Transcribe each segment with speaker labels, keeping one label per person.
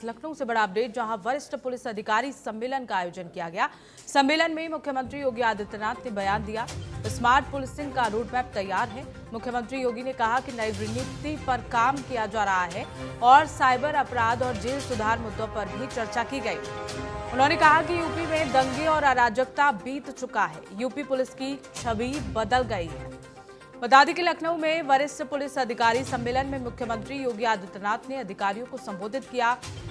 Speaker 1: लखनऊ से बड़ा अपडेट, जहां वरिष्ठ पुलिस अधिकारी सम्मेलन का आयोजन किया गया। सम्मेलन में मुख्यमंत्री योगी आदित्यनाथ ने बयान दिया। स्मार्ट पुलिसिंग का रोड मैप तैयार है। मुख्यमंत्री योगी ने कहा कि नई रणनीति पर काम किया जा रहा है और साइबर अपराध और जेल सुधार मुद्दों पर भी चर्चा की गई। उन्होंने कहा कि यूपी में दंगे और अराजकता बीत चुका है। यूपी पुलिस की छवि बदल गई है। बता दें कि लखनऊ में वरिष्ठ पुलिस अधिकारी सम्मेलन में मुख्यमंत्री योगी आदित्यनाथ ने अधिकारियों को संबोधित किया।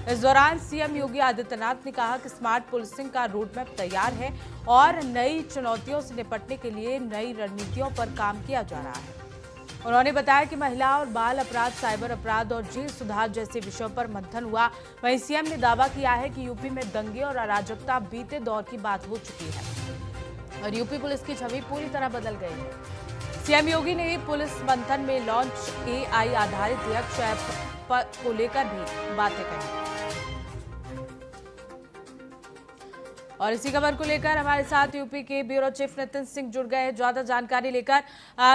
Speaker 1: इस दौरान सीएम योगी आदित्यनाथ ने कहा कि स्मार्ट पुलिसिंग का रोड मैप तैयार है और नई चुनौतियों से निपटने के लिए नई रणनीतियों पर काम किया जा रहा है। उन्होंने बताया कि महिला और बाल अपराध, साइबर अपराध और जेल सुधार जैसे विषयों पर मंथन हुआ। वहीं सीएम ने दावा किया है कि यूपी में दंगे और अराजकता बीते दौर की बात हो चुकी है और यूपी पुलिस की छवि पूरी तरह बदल गई है। सीएम योगी ने पुलिस मंथन में लॉन्च एआई आधारित यक्ष ऐप को लेकर भी बातें कही। और इसी खबर को लेकर हमारे साथ यूपी के ब्यूरो चीफ नितिन सिंह जुड़ गए हैं ज्यादा जानकारी लेकर।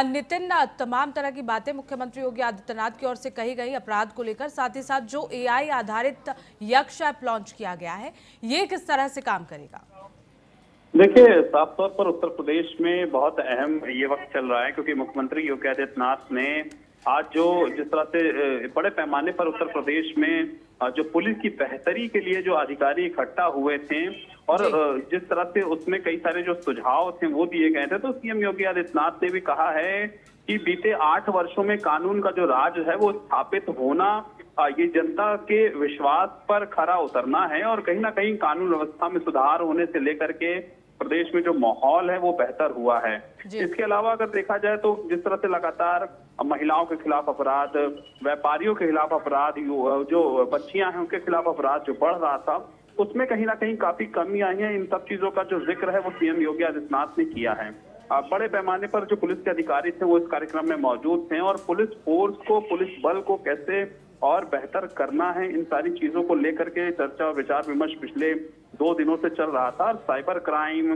Speaker 1: नितिन, तमाम तरह की बातें मुख्यमंत्री योगी आदित्यनाथ की ओर से कही गई अपराध को लेकर, साथ ही साथ जो एआई आधारित यक्ष ऐप लॉन्च किया गया है, ये किस तरह से काम करेगा?
Speaker 2: देखिए, साफ तौर पर उत्तर प्रदेश में बहुत अहम ये वक्त चल रहा है, क्योंकि मुख्यमंत्री योगी आदित्यनाथ ने आज जिस तरह से बड़े पैमाने पर उत्तर प्रदेश में जो पुलिस की बेहतरी के लिए जो अधिकारी इकट्ठा हुए थे और जिस तरह से उसमें कई सारे जो सुझाव थे वो दिए गए थे, तो सीएम योगी आदित्यनाथ ने भी कहा है कि बीते 8 वर्षों में कानून का जो राज है वो स्थापित होना, ये जनता के विश्वास पर खरा उतरना है और कहीं ना कहीं कानून व्यवस्था में सुधार होने से लेकर के प्रदेश में जो माहौल है वो बेहतर हुआ है। इसके अलावा अगर देखा जाए तो जिस तरह से लगातार महिलाओं के खिलाफ अपराध, व्यापारियों के खिलाफ अपराध, जो बच्चियां हैं उनके खिलाफ अपराध जो बढ़ रहा था, उसमें कहीं ना कहीं काफी कमी आई है। इन सब चीजों का जो जिक्र है वो सीएम योगी आदित्यनाथ ने किया है। बड़े पैमाने पर जो पुलिस के अधिकारी थे वो इस कार्यक्रम में मौजूद थे और पुलिस फोर्स को, पुलिस बल को कैसे और बेहतर करना है, इन सारी चीजों को लेकर के चर्चा और विचार विमर्श पिछले 2 दिनों से चल रहा था। साइबर क्राइम,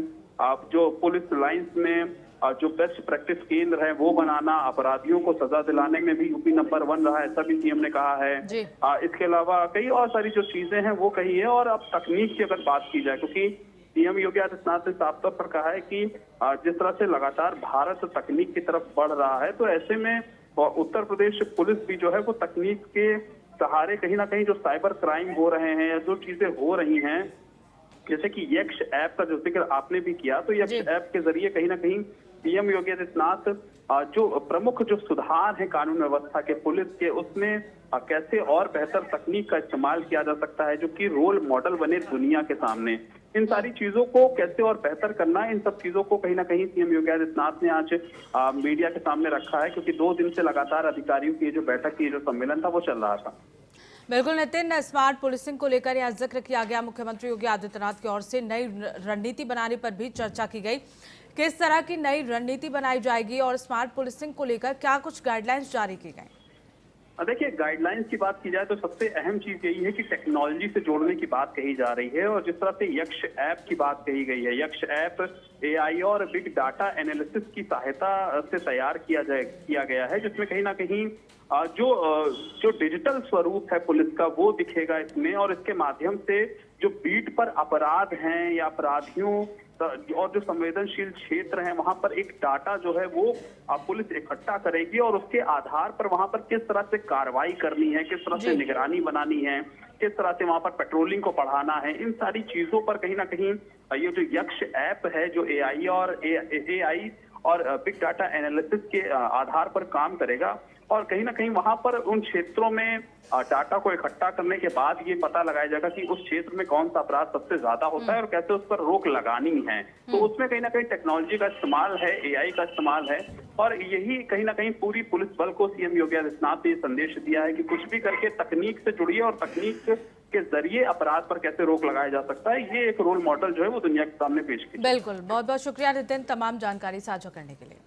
Speaker 2: जो पुलिस लाइंस में जो बेस्ट प्रैक्टिस केंद्र है वो बनाना, अपराधियों को सजा दिलाने में भी यूपी नंबर 1 रहा है, ऐसा भी सीएम ने कहा है। इसके अलावा कई और सारी जो चीजें हैं वो कही है। और अब तकनीक की अगर बात की जाए, क्योंकि सीएम योगी आदित्यनाथ ने साफ तौर पर कहा है कि जिस तरह से लगातार भारत तकनीक की तरफ बढ़ रहा है, तो ऐसे में उत्तर प्रदेश पुलिस भी जो है वो तकनीक के सहारे कहीं ना कहीं जो साइबर क्राइम हो रहे हैं या जो चीजें हो रही हैं, जैसे कि यक्ष ऐप का जो जिक्र आपने भी किया, तो यक्ष ऐप के जरिए कहीं ना कहीं सीएम योगी आदित्यनाथ जो प्रमुख जो सुधार है कानून व्यवस्था के, पुलिस के, उसमें कैसे और बेहतर तकनीक का इस्तेमाल किया जा सकता है जो कि रोल मॉडल बने दुनिया के सामने। इन सारी चीजों को कैसे और बेहतर करना है, इन सब चीजों को कहीं ना कहीं सीएम योगी आदित्यनाथ ने आज मीडिया के सामने रखा है, क्योंकि 2 दिन से लगातार अधिकारियों की जो बैठक की जो सम्मेलन था वो चल रहा था।
Speaker 1: बिल्कुल नितिन, स्मार्ट पुलिसिंग को लेकर यहाँ जिक्र किया गया। मुख्यमंत्री योगी आदित्यनाथ की ओर से नई रणनीति बनाने पर भी चर्चा की गई। किस तरह की नई रणनीति बनाई जाएगी और स्मार्ट पुलिसिंग को लेकर क्या कुछ गाइडलाइंस जारी की गई?
Speaker 2: देखिए, गाइडलाइंस की बात की जाए तो सबसे अहम चीज यही है कि टेक्नोलॉजी से जोड़ने की बात कही जा रही है और जिस तरह से यक्ष ऐप की बात कही गई है, यक्ष ऐप एआई और बिग डाटा एनालिसिस की सहायता से तैयार किया गया है, जिसमें कहीं ना कहीं जो डिजिटल स्वरूप है पुलिस का वो दिखेगा इसमें। और इसके माध्यम से जो बीट पर अपराध हैं या अपराधियों और जो संवेदनशील क्षेत्र हैं वहां पर एक डाटा जो है वो पुलिस इकट्ठा करेगी और उसके आधार पर वहां पर किस तरह से कार्रवाई करनी है, किस तरह से निगरानी बनानी है, किस तरह से वहां पर पेट्रोलिंग को बढ़ाना है, इन सारी चीजों पर कहीं ना कहीं ये जो यक्ष ऐप है जो एआई और बिग डाटा एनालिसिस के आधार पर काम करेगा। और कहीं ना कहीं वहां पर उन क्षेत्रों में डाटा को इकट्ठा करने के बाद ये पता लगाया जाएगा कि उस क्षेत्र में कौन सा अपराध सबसे ज्यादा होता है और कैसे उस पर रोक लगानी है। तो उसमें कहीं ना कहीं टेक्नोलॉजी का इस्तेमाल है, एआई का इस्तेमाल है और यही कहीं ना कहीं पूरी पुलिस बल को सीएम योगी आदित्यनाथ ने संदेश दिया है कि कुछ भी करके तकनीक से जुड़िए और तकनीक के जरिए अपराध पर कैसे रोक लगाया जा सकता है। ये एक रोल मॉडल जो है वो दुनिया के सामने पेश किया।
Speaker 1: बिल्कुल, बहुत बहुत शुक्रिया नितिन तमाम जानकारी साझा करने के लिए।